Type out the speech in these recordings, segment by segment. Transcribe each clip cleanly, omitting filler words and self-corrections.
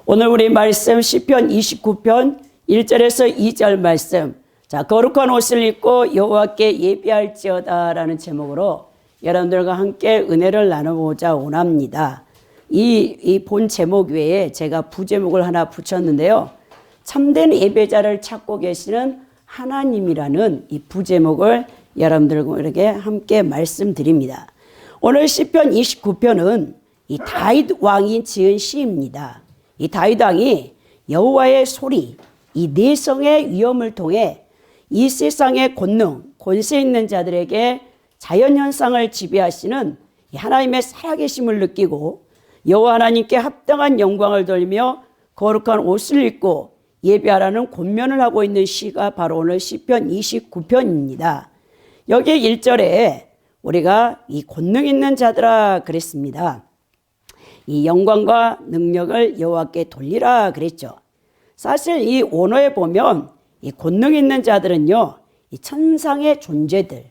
오늘 우리 말씀 시편 29편 1절에서 2절 말씀. 자, 거룩한 옷을 입고 여호와께 예배할지어다 라는 제목으로 여러분들과 함께 은혜를 나눠보자 원합니다. 이 본 제목 외에 제가 부제목을 하나 붙였는데요. 참된 예배자를 찾고 계시는 하나님이라는 이 부제목을 여러분들에게 함께 말씀드립니다. 오늘 시편 29편은 이 다윗 왕이 지은 시입니다. 이 다윗 왕이 여호와의 소리, 이 내성의 위엄을 통해 이 세상의 권능, 권세 있는 자들에게 자연현상을 지배하시는 하나님의 살아계심을 느끼고 여호와 하나님께 합당한 영광을 돌리며 거룩한 옷을 입고 예배하라는 권면을 하고 있는 시가 바로 오늘 시편 29편입니다. 여기 1절에 우리가 이 권능 있는 자들아 그랬습니다. 이 영광과 능력을 여호와께 돌리라 그랬죠. 사실 이 원어에 보면 이 권능 있는 자들은요, 이 천상의 존재들,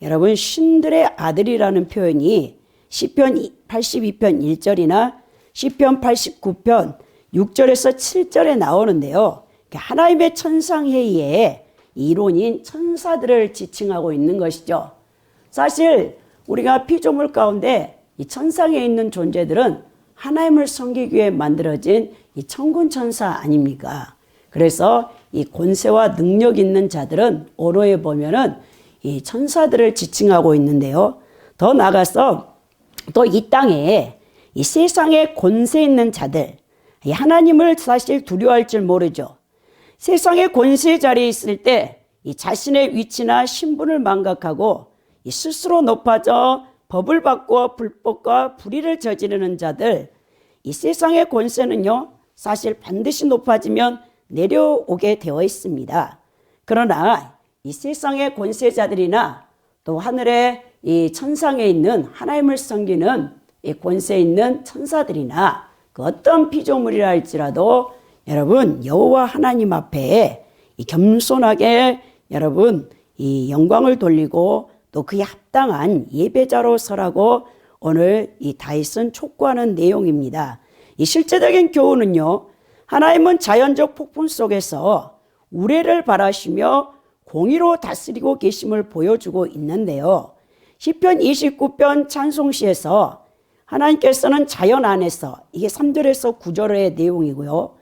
여러분 신들의 아들이라는 표현이 시편 82편 1절이나 시편 89편 6절에서 7절에 나오는데요. 하나님의 천상회의에 이론인 천사들을 지칭하고 있는 것이죠. 사실 우리가 피조물 가운데 이 천상에 있는 존재들은 하나님을 섬기기 위해 만들어진 이 천군 천사 아닙니까? 그래서 이 권세와 능력 있는 자들은 언어에 보면은 이 천사들을 지칭하고 있는데요. 더 나아가서 또 이 땅에 이 세상에 권세 있는 자들, 이 하나님을 사실 두려워할 줄 모르죠. 세상의 권세 자리에 있을 때 이 자신의 위치나 신분을 망각하고 이 스스로 높아져 법을 바꾸어 불법과 불의를 저지르는 자들, 이 세상의 권세는요, 사실 반드시 높아지면 내려오게 되어 있습니다. 그러나 이 세상의 권세자들이나 또 하늘의 이 천상에 있는 하나님을 섬기는 이 권세 있는 천사들이나 그 어떤 피조물이라 할지라도 여러분 여호와 하나님 앞에 이 겸손하게 여러분 이 영광을 돌리고 또 그에 합당한 예배자로 서라고 오늘 이 다윗은 촉구하는 내용입니다. 이 실제적인 교훈은요, 하나님은 자연적 폭풍 속에서 우레를 바라시며 공의로 다스리고 계심을 보여주고 있는데요. 시편 29편 찬송시에서 하나님께서는 자연 안에서, 이게 3절에서 9절의 내용이고요.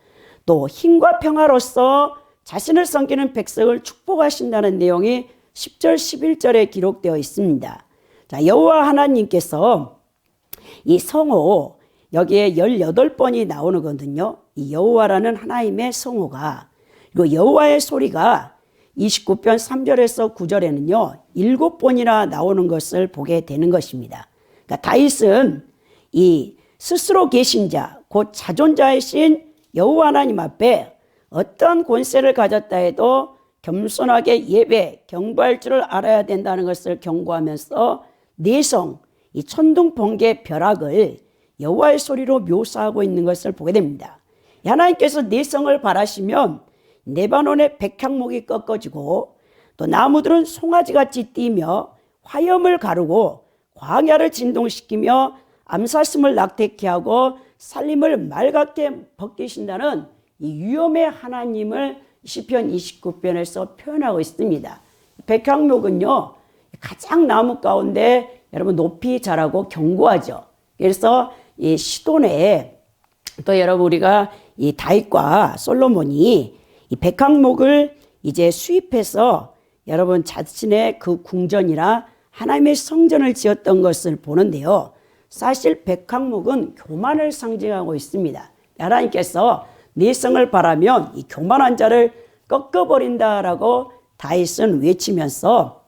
또 힘과 평화로서 자신을 섬기는 백성을 축복하신다는 내용이 10절, 11절에 기록되어 있습니다. 자, 여호와 하나님께서 이 성호, 여기에 18번이 나오는 거거든요. 이 여호와라는 하나님의 성호가, 그리고 여호와의 소리가 29편 3절에서 9절에는요, 7번이나 나오는 것을 보게 되는 것입니다. 그러니까 다윗은 이 스스로 계신 자, 곧 자존자이신 여호와 하나님 앞에 어떤 권세를 가졌다 해도 겸손하게 예배, 경배할 줄을 알아야 된다는 것을 경고하면서 내성, 이 천둥, 번개, 벼락을 여호와의 소리로 묘사하고 있는 것을 보게 됩니다. 하나님께서 내성을 바라시면 레바논의 백향목이 꺾어지고 또 나무들은 송아지같이 뛰며 화염을 가르고 광야를 진동시키며 암사슴을 낙태케 하고 살림을 맑게 벗기신다는 이 위엄의 하나님을 시편 29편에서 표현하고 있습니다. 백향목은요, 가장 나무 가운데 여러분 높이 자라고 견고하죠. 그래서 이 시돈에 또 여러분 우리가 이 다윗과 솔로몬이 이 백향목을 이제 수입해서 여러분 자신의 그 궁전이나 하나님의 성전을 지었던 것을 보는데요. 사실 백향목은 교만을 상징하고 있습니다. 하나님께서 내성을 바라면 이 교만한 자를 꺾어버린다라고 다윗은 외치면서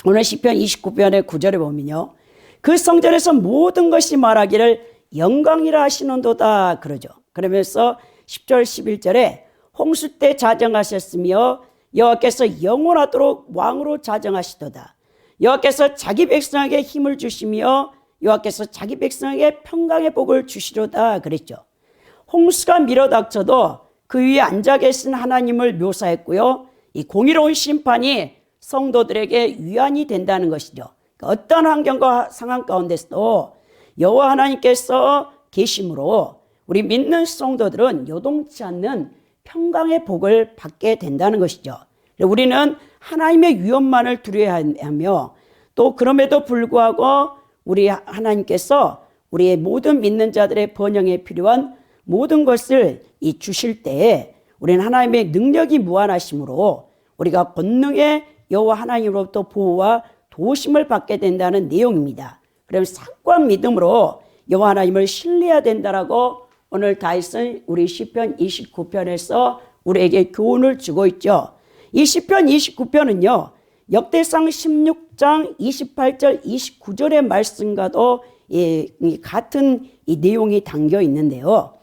오늘 시편 29편의 9절에 보면요. 그 성전에서 모든 것이 말하기를 영광이라 하시는도다 그러죠. 그러면서 10절 11절에 홍수 때 자정하셨으며 여호와께서 영원하도록 왕으로 자정하시도다. 여호와께서 자기 백성에게 힘을 주시며 여호와께서 자기 백성에게 평강의 복을 주시로다 그랬죠. 홍수가 밀어닥쳐도 그 위에 앉아 계신 하나님을 묘사했고요. 이 공의로운 심판이 성도들에게 위안이 된다는 것이죠. 어떤 환경과 상황 가운데서도 여호와 하나님께서 계심으로 우리 믿는 성도들은 요동치 않는 평강의 복을 받게 된다는 것이죠. 우리는 하나님의 위엄만을 두려워하며 또 그럼에도 불구하고 우리 하나님께서 우리의 모든 믿는 자들의 번영에 필요한 모든 것을 주실 때에 우리는 하나님의 능력이 무한하심으로 우리가 권능의 여호와 하나님으로부터 보호와 도우심을 받게 된다는 내용입니다. 그럼 확고한 믿음으로 여호와 하나님을 신뢰해야 된다라고 오늘 다윗은 우리 시편 29편에서 우리에게 교훈을 주고 있죠. 이 시편 29편은요. 역대상 16장 28절 29절의 말씀과도 같은 이 내용이 담겨 있는데요.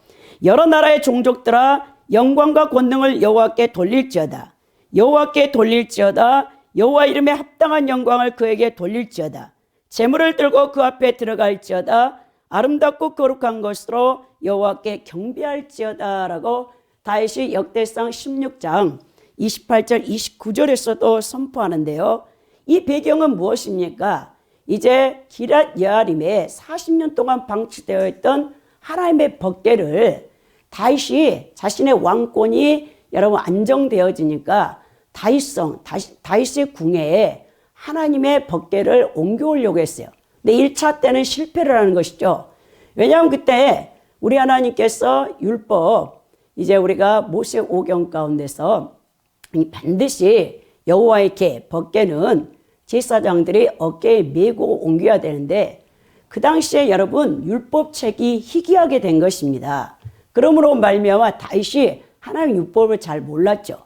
여러 나라의 종족들아 영광과 권능을 여호와께 돌릴지어다. 여호와께 돌릴지어다. 여호와 이름에 합당한 영광을 그에게 돌릴지어다. 재물을 들고 그 앞에 들어갈지어다. 아름답고 거룩한 것으로 여호와께 경배할지어다 라고 다윗이 역대상 16장 28절 29절에서도 선포하는데요. 이 배경은 무엇입니까? 이제 기럇 여아림에 40년 동안 방치되어 있던 하나님의 법궤를 다윗이 자신의 왕권이 여러분 안정되어지니까 다윗의 궁에 하나님의 법궤를 옮겨오려고 했어요. 근데 1차 때는 실패를 하는 것이죠. 왜냐하면 그때 우리 하나님께서 율법, 이제 우리가 모세오경 가운데서 반드시 여호와의 궤, 법궤는 제사장들이 어깨에 메고 옮겨야 되는데 그 당시에 여러분 율법책이 희귀하게 된 것입니다. 그러므로 말미암아 다윗이 하나님 율법을 잘 몰랐죠.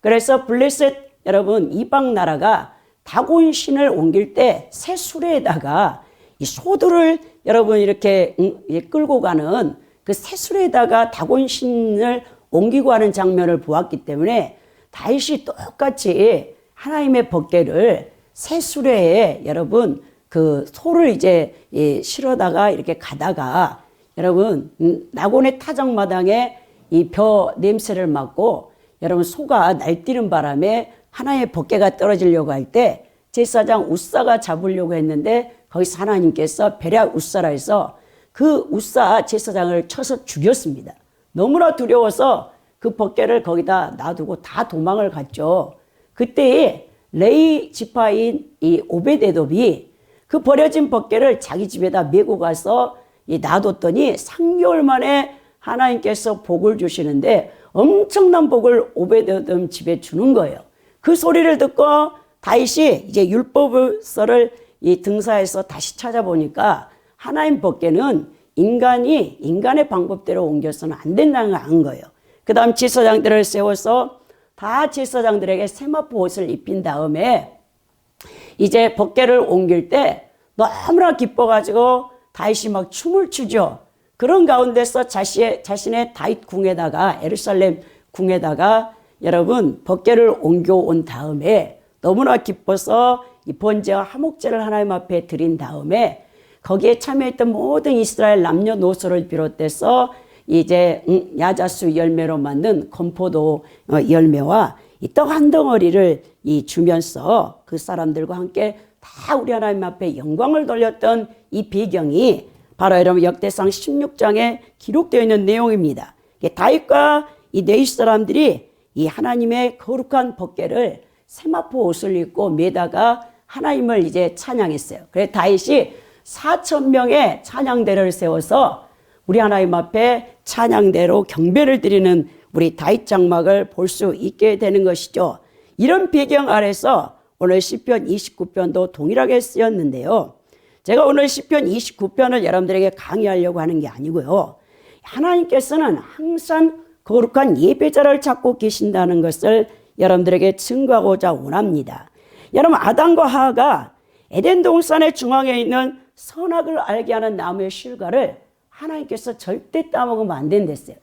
그래서 블레셋 여러분 이방 나라가 다곤 신을 옮길 때 새 수레에다가 이 소들을 여러분 이렇게 끌고 가는 그 새 수레에다가 다곤 신을 옮기고 하는 장면을 보았기 때문에 다윗이 똑같이 하나님의 법궤를 새 수레에 여러분 그 소를 이제 실어다가 이렇게 가다가 여러분 나곤의 타작마당에 이 벼 냄새를 맡고 여러분 소가 날뛰는 바람에 하나의 법궤가 떨어지려고 할 때 제사장 우사가 잡으려고 했는데 거기서 하나님께서 베랴 우사라 해서 그 우사 제사장을 쳐서 죽였습니다. 너무나 두려워서 그 법궤를 거기다 놔두고 다 도망을 갔죠. 그때 레위 지파인 이 오베데돔이 그 버려진 법궤를 자기 집에다 메고 가서 놔뒀더니 3개월 만에 하나님께서 복을 주시는데 엄청난 복을 오베데돔 집에 주는 거예요. 그 소리를 듣고 다윗이 이제 율법서를 이 등사해서 다시 찾아보니까 하나님 법궤는 인간의 방법대로 옮겨서는 안 된다는 걸 안 거예요. 그 다음 제사장들을 세워서 다 제사장들에게 세마포 옷을 입힌 다음에 이제 법궤를 옮길 때 너무나 기뻐가지고 다윗이 막 춤을 추죠. 그런 가운데서 자신의 다윗 궁에다가 예루살렘 궁에다가 여러분 법궤를 옮겨온 다음에 너무나 기뻐서 이 번제와 화목제를 하나님 앞에 드린 다음에 거기에 참여했던 모든 이스라엘 남녀노소를 비롯해서 이제 야자수 열매로 만든 건포도 열매와 이 떡 한 덩어리를 주면서 그 사람들과 함께 다 우리 하나님 앞에 영광을 돌렸던 이 배경이 바로 여러분 역대상 16장에 기록되어 있는 내용입니다. 다윗과 이 네이 사람들이 이 하나님의 거룩한 법궤를 세마포 옷을 입고 매다가 하나님을 이제 찬양했어요. 그래서 다윗이 4,000명의 찬양대를 세워서 우리 하나님 앞에 찬양대로 경배를 드리는 우리 다윗 장막을 볼 수 있게 되는 것이죠. 이런 배경 아래서 오늘 시편 29편도 동일하게 쓰였는데요. 제가 오늘 시편 29편을 여러분들에게 강의하려고 하는 게 아니고요. 하나님께서는 항상 거룩한 예배자를 찾고 계신다는 것을 여러분들에게 증거하고자 원합니다. 여러분 아담과 하와가 에덴 동산의 중앙에 있는 선악을 알게 하는 나무의 실과를 하나님께서 절대 따먹으면 안 된댔어요.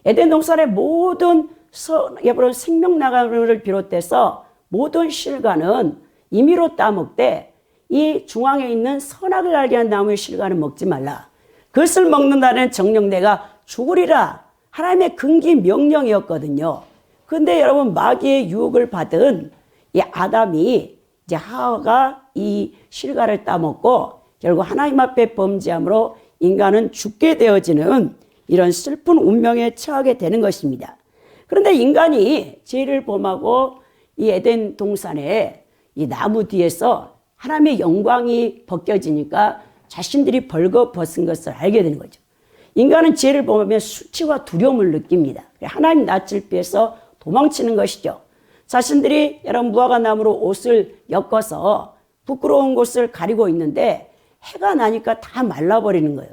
에덴 동산의 모든 생명나무를 비롯해서 모든 실과는 임의로 따먹되 이 중앙에 있는 선악을 알게 하는 나무의 실과는 먹지 말라. 그것을 먹는다는 정령내가 죽으리라. 하나님의 금기 명령이었거든요. 그런데 여러분 마귀의 유혹을 받은 이 아담이 이제 하와가 이 실과를 따먹고 결국 하나님 앞에 범죄함으로 인간은 죽게 되어지는 이런 슬픈 운명에 처하게 되는 것입니다. 그런데 인간이 죄를 범하고 이 에덴 동산에 이 나무 뒤에서 하나님의 영광이 벗겨지니까 자신들이 벌거벗은 것을 알게 되는 거죠. 인간은 죄를 범하면 수치와 두려움을 느낍니다. 하나님 낯을 피해서 도망치는 것이죠. 자신들이 여러분 무화과나무로 옷을 엮어서 부끄러운 곳을 가리고 있는데 해가 나니까 다 말라버리는 거예요.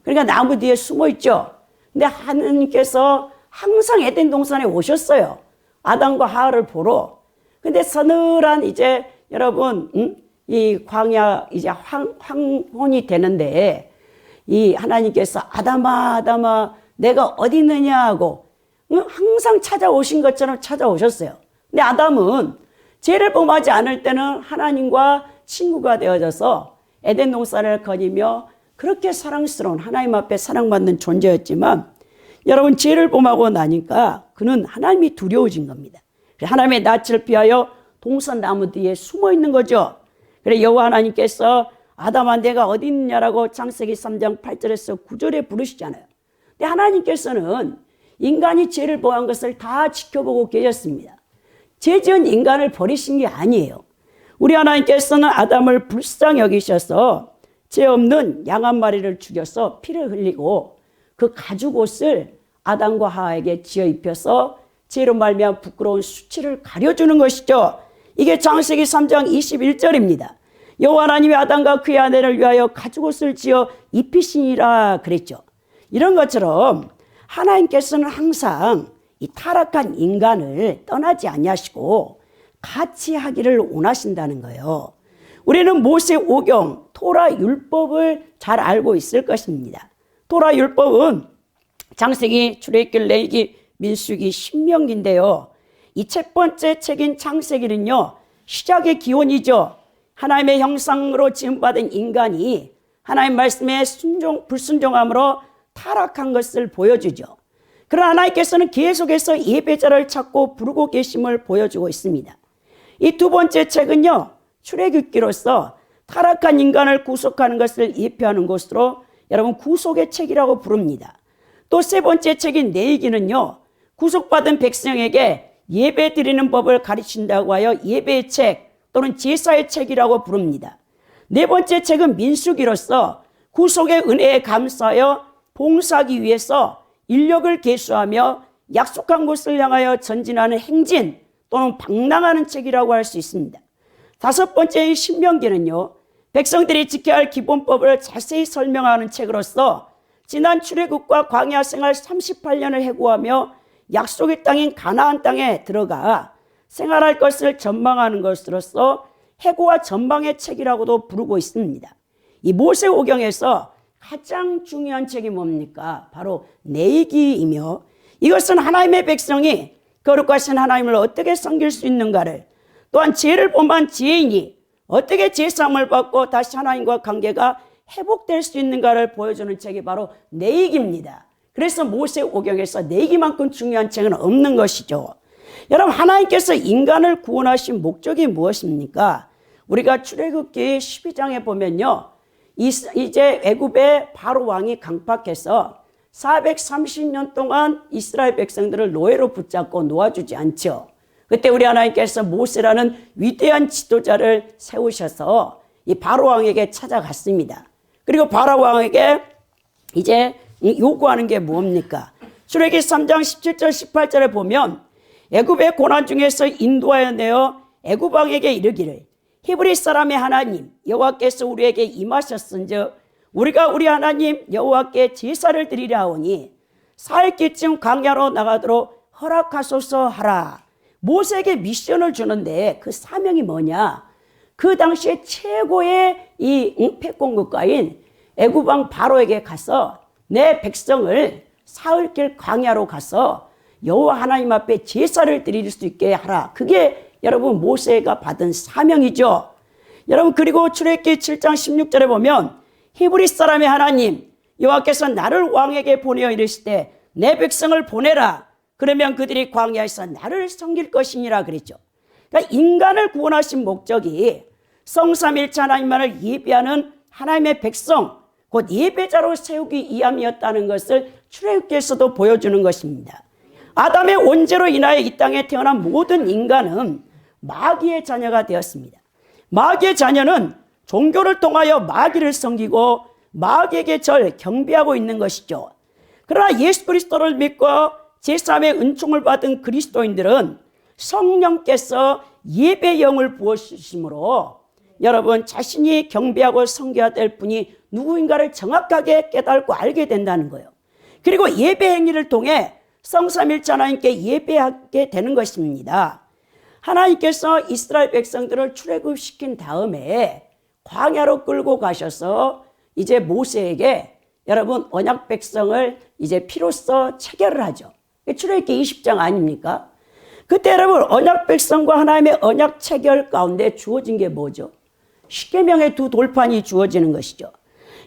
그러니까 나무 뒤에 숨어 있죠. 근데 하나님께서 항상 에덴 동산에 오셨어요. 아담과 하와를 보러. 근데 서늘한 이제 여러분 이 광야 이제 황혼이 되는데 이 하나님께서 아담아 아담아 내가 어디 있느냐 하고 항상 찾아오신 것처럼 찾아오셨어요. 근데 아담은 죄를 범하지 않을 때는 하나님과 친구가 되어져서 에덴 동산을 거니며 그렇게 사랑스러운 하나님 앞에 사랑받는 존재였지만 여러분 죄를 범하고 나니까 그는 하나님이 두려워진 겁니다. 하나님의 낯을 피하여 동산 나무 뒤에 숨어 있는 거죠. 그래 여호와 하나님께서 아담아 내가 어디 있느냐라고 창세기 3장 8절에서 9절에 부르시잖아요. 근데 하나님께서는 인간이 죄를 범한 것을 다 지켜보고 계셨습니다. 죄 지은 인간을 버리신 게 아니에요. 우리 하나님께서는 아담을 불쌍히 여기셔서 죄 없는 양 한 마리를 죽여서 피를 흘리고 그 가죽옷을 아담과 하와에게 지어 입혀서 죄로 말미암아 부끄러운 수치를 가려주는 것이죠. 이게 창세기 3장 21절입니다. 여호와 하나님이 아담과 그의 아내를 위하여 가죽옷을 지어 입히시니라 그랬죠. 이런 것처럼 하나님께서는 항상 이 타락한 인간을 떠나지 아니하시고 같이 하기를 원하신다는 거예요. 우리는 모세 오경, 토라 율법을 잘 알고 있을 것입니다. 토라 율법은 창세기, 출애굽기, 레위기, 민수기, 신명기인데요. 이 첫 번째 책인 창세기는요. 시작의 기원이죠. 하나님의 형상으로 지음받은 인간이 하나님 말씀에 불순종함으로 타락한 것을 보여주죠. 그러나 하나님께서는 계속해서 예배자를 찾고 부르고 계심을 보여주고 있습니다. 이 두 번째 책은요. 출애굽기로서 타락한 인간을 구속하는 것을 예표하는 것으로 여러분 구속의 책이라고 부릅니다. 또 세 번째 책인 레위기는요. 구속받은 백성에게 예배 드리는 법을 가르친다고 하여 예배의 책 또는 제사의 책이라고 부릅니다. 네 번째 책은 민수기로서 구속의 은혜에 감사하여 봉사하기 위해서 인력을 계수하며 약속한 곳을 향하여 전진하는 행진 또는 방랑하는 책이라고 할 수 있습니다. 다섯 번째인 신명기는요. 백성들이 지켜야 할 기본법을 자세히 설명하는 책으로서 지난 출애굽과 광야 생활 38년을 해고하며 약속의 땅인 가나안 땅에 들어가 생활할 것을 전망하는 것으로서 해고와 전망의 책이라고도 부르고 있습니다. 이 모세오경에서 가장 중요한 책이 뭡니까? 바로 레위기이며 이것은 하나님의 백성이 거룩하신 하나님을 어떻게 섬길 수 있는가를 또한 죄를 범한 죄인이 어떻게 죄사함을 받고 다시 하나님과 관계가 회복될 수 있는가를 보여주는 책이 바로 레위기입니다. 그래서 모세오경에서 레위기만큼 중요한 책은 없는 것이죠. 여러분 하나님께서 인간을 구원하신 목적이 무엇입니까? 우리가 출애굽기 12장에 보면요. 이제 애굽의 바로 왕이 강팍해서 430년 동안 이스라엘 백성들을 노예로 붙잡고 놓아주지 않죠. 그때 우리 하나님께서 모세라는 위대한 지도자를 세우셔서 이 바로 왕에게 찾아갔습니다. 그리고 바로 왕에게 이제 요구하는 게 뭡니까? 출애굽기 3장 17절 18절에 보면 애굽의 고난 중에서 인도하여 내어 애굽 왕에게 이르기를 히브리 사람의 하나님 여호와께서 우리에게 임하셨은즉 우리가 우리 하나님 여호와께 제사를 드리려 하오니 사흘기쯤 광야로 나가도록 허락하소서 하라. 모세에게 미션을 주는데 그 사명이 뭐냐? 그 당시에 최고의 이 패권국가인 애굽 왕 바로에게 가서 내 백성을 사흘길 광야로 가서 여호와 하나님 앞에 제사를 드릴 수 있게 하라. 그게 여러분 모세가 받은 사명이죠. 여러분 그리고 출애굽기 7장 16절에 보면 히브리 사람의 하나님 여호와께서 나를 왕에게 보내어 이르시되 내 백성을 보내라. 그러면 그들이 광야에서 나를 섬길 것이니라 그랬죠. 그러니까 인간을 구원하신 목적이 성삼일체 하나님만을 예배하는 하나님의 백성, 곧 예배자로 세우기 위함이었다는 것을 출애굽기에서도 보여주는 것입니다. 아담의 원죄로 인하여 이 땅에 태어난 모든 인간은 마귀의 자녀가 되었습니다. 마귀의 자녀는 종교를 통하여 마귀를 섬기고 마귀에게 절 경배하고 있는 것이죠. 그러나 예수 그리스도를 믿고 제3의 은총을 받은 그리스도인들은 성령께서 예배 영을 부어주심으로 여러분 자신이 경배하고 섬겨야 될 분이 누구인가를 정확하게 깨닫고 알게 된다는 거예요. 그리고 예배 행위를 통해 성삼일체 하나님께 예배하게 되는 것입니다. 하나님께서 이스라엘 백성들을 출애굽시킨 다음에 광야로 끌고 가셔서 이제 모세에게 여러분 언약 백성을 이제 피로써 체결을 하죠. 출애굽기 20장 아닙니까? 그때 여러분 언약 백성과 하나님의 언약 체결 가운데 주어진 게 뭐죠? 십계명의 두 돌판이 주어지는 것이죠.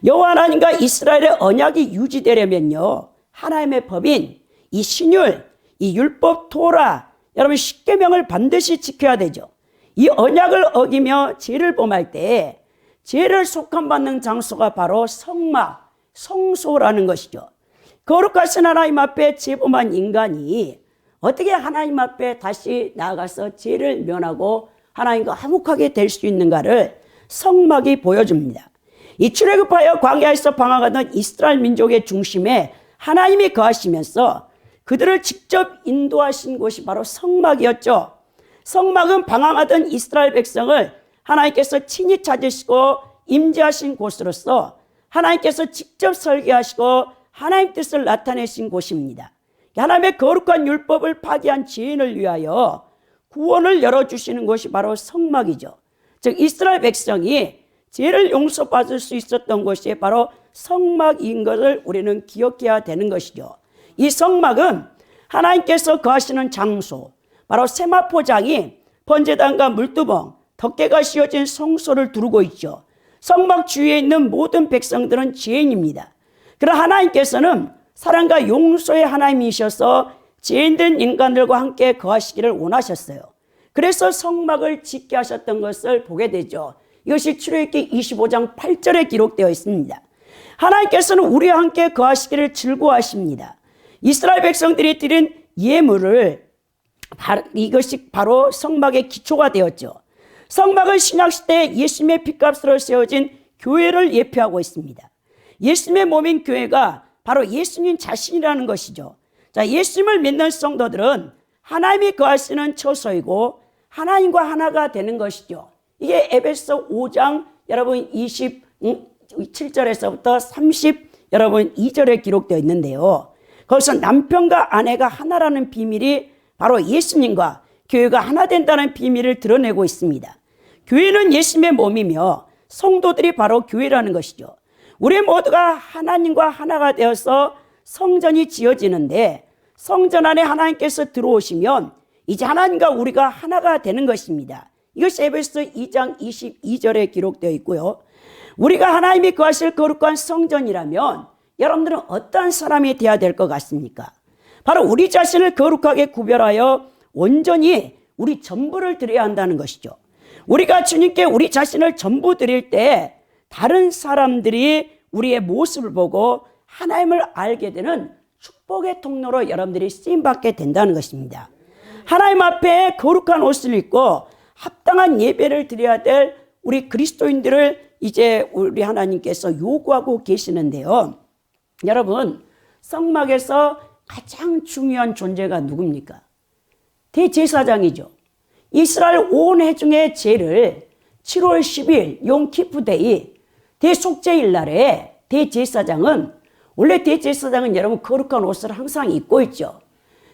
여호와 하나님과 이스라엘의 언약이 유지되려면요, 하나님의 법인 이 신율, 이 율법 토라, 여러분 십계명을 반드시 지켜야 되죠. 이 언약을 어기며 죄를 범할 때 죄를 속함받는 장소가 바로 성막, 성소라는 것이죠. 거룩하신 하나님 앞에 죄범한 인간이 어떻게 하나님 앞에 다시 나아가서 죄를 면하고 하나님과 화목하게 될 수 있는가를 성막이 보여줍니다. 이 출애굽하여 광야에서 방황하던 이스라엘 민족의 중심에 하나님이 거하시면서 그들을 직접 인도하신 곳이 바로 성막이었죠. 성막은 방황하던 이스라엘 백성을 하나님께서 친히 찾으시고 임재하신 곳으로서 하나님께서 직접 설계하시고 하나님 뜻을 나타내신 곳입니다. 하나님의 거룩한 율법을 파기한 죄인을 위하여 구원을 열어주시는 곳이 바로 성막이죠. 즉 이스라엘 백성이 죄를 용서받을 수 있었던 곳이 바로 성막인 것을 우리는 기억해야 되는 것이죠. 이 성막은 하나님께서 거하시는 장소, 바로 세마포장이 번제단과 물두멍, 덮개가 씌워진 성소를 두르고 있죠. 성막 주위에 있는 모든 백성들은 죄인입니다. 그러나 하나님께서는 사랑과 용서의 하나님이셔서 죄인된 인간들과 함께 거하시기를 원하셨어요. 그래서 성막을 짓게 하셨던 것을 보게 되죠. 이것이 출애굽기 25장 8절에 기록되어 있습니다. 하나님께서는 우리와 함께 거하시기를 즐거워하십니다. 이스라엘 백성들이 드린 예물을 이것이 바로 성막의 기초가 되었죠. 성막은 신약시대에 예수님의 핏값으로 세워진 교회를 예표하고 있습니다. 예수님의 몸인 교회가 바로 예수님 자신이라는 것이죠. 자, 예수님을 믿는 성도들은 하나님이 거하시는 처소이고 하나님과 하나가 되는 것이죠. 이게 에베소 5장 여러분 27절에서부터 30 여러분 2절에 기록되어 있는데요. 거기서 남편과 아내가 하나라는 비밀이 바로 예수님과 교회가 하나 된다는 비밀을 드러내고 있습니다. 교회는 예수님의 몸이며 성도들이 바로 교회라는 것이죠. 우리 모두가 하나님과 하나가 되어서 성전이 지어지는데 성전 안에 하나님께서 들어오시면 이제 하나님과 우리가 하나가 되는 것입니다. 이것이 에베소 2장 22절에 기록되어 있고요. 우리가 하나님이 거하실 거룩한 성전이라면 여러분들은 어떤 사람이 되어야 될 것 같습니까? 바로 우리 자신을 거룩하게 구별하여 온전히 우리 전부를 드려야 한다는 것이죠. 우리가 주님께 우리 자신을 전부 드릴 때 다른 사람들이 우리의 모습을 보고 하나님을 알게 되는 축복의 통로로 여러분들이 쓰임받게 된다는 것입니다. 하나님 앞에 거룩한 옷을 입고 합당한 예배를 드려야 될 우리 그리스도인들을 이제 우리 하나님께서 요구하고 계시는데요. 여러분, 성막에서 가장 중요한 존재가 누굽니까? 대제사장이죠. 이스라엘 온 회중의 죄를 7월 10일 용키프데이 대속죄일 날에 대제사장은 원래 대제사장은 여러분 거룩한 옷을 항상 입고 있죠.